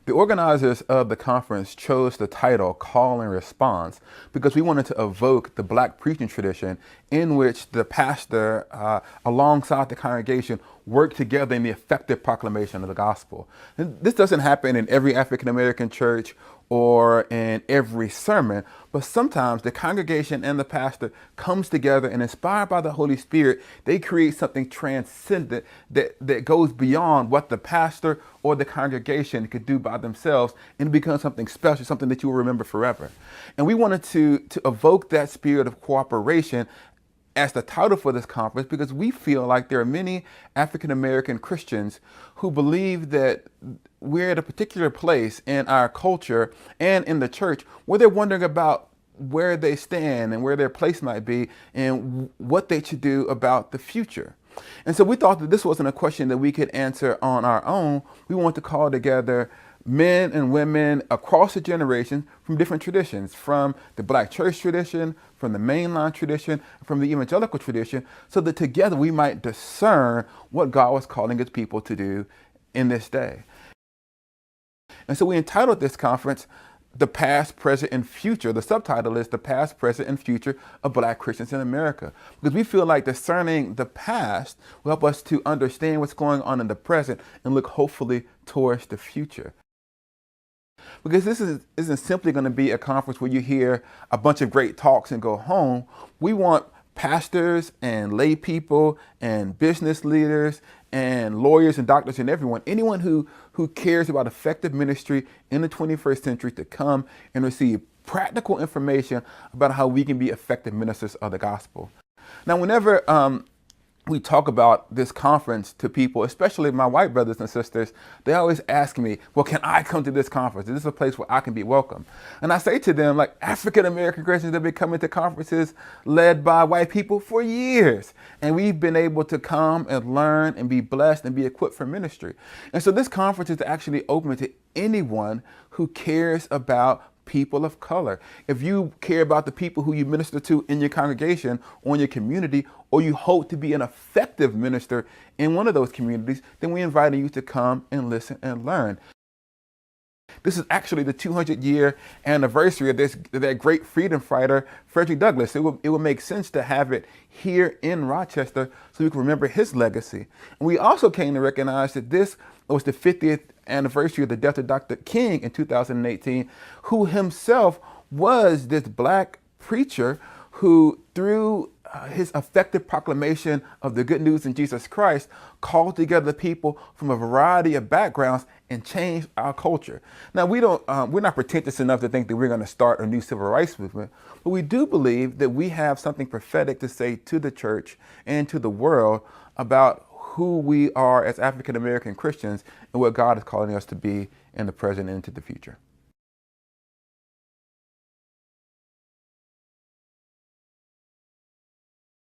The organizers of the conference chose the title Call and Response because we wanted to evoke the Black preaching tradition in which the pastor, alongside the congregation, work together in the effective proclamation of the gospel. And this doesn't happen in every African American church or in every sermon, but sometimes the congregation and the pastor comes together and, inspired by the Holy Spirit, they create something transcendent that goes beyond what the pastor or the congregation could do by themselves, and it becomes something special, something that you will remember forever. And we wanted to evoke that spirit of cooperation as the title for this conference because we feel like there are many African American Christians who believe that we're at a particular place in our culture and in the church where they're wondering about where they stand and where their place might be and what they should do about the future. And so we thought that this wasn't a question that we could answer on our own. We want to call together men and women across the generations from different traditions, from the Black church tradition, from the mainline tradition, from the evangelical tradition, so that together we might discern what God was calling his people to do in this day. And so we entitled this conference, The Past, Present, and Future. The subtitle is The Past, Present, and Future of Black Christians in America. Because we feel like discerning the past will help us to understand what's going on in the present and look hopefully towards the future. Because this isn't simply going to be a conference where you hear a bunch of great talks and go home. We want pastors and lay people and business leaders and lawyers and doctors and anyone who cares about effective ministry in the 21st century to come and receive practical information about how we can be effective ministers of the gospel. Now, whenever we talk about this conference to people, especially my white brothers and sisters, they always ask me, well, can I come to this conference? Is this a place where I can be welcome? And I say to them, like, African American Christians have been coming to conferences led by white people for years. And we've been able to come and learn and be blessed and be equipped for ministry. And so this conference is actually open to anyone who cares about people of color. If you care about the people who you minister to in your congregation or in your community, or you hope to be an effective minister in one of those communities, then we invite you to come and listen and learn. This is actually the 200-year anniversary of that great freedom fighter, Frederick Douglass. It would make sense to have it here in Rochester so we can remember his legacy. And we also came to recognize that this was the 50th anniversary of the death of Dr. King in 2018, who himself was this Black preacher who, through his effective proclamation of the good news in Jesus Christ, called together people from a variety of backgrounds and changed our culture. Now, we're not pretentious enough to think that we're going to start a new civil rights movement, but we do believe that we have something prophetic to say to the church and to the world about who we are as African American Christians and what God is calling us to be in the present and into the future.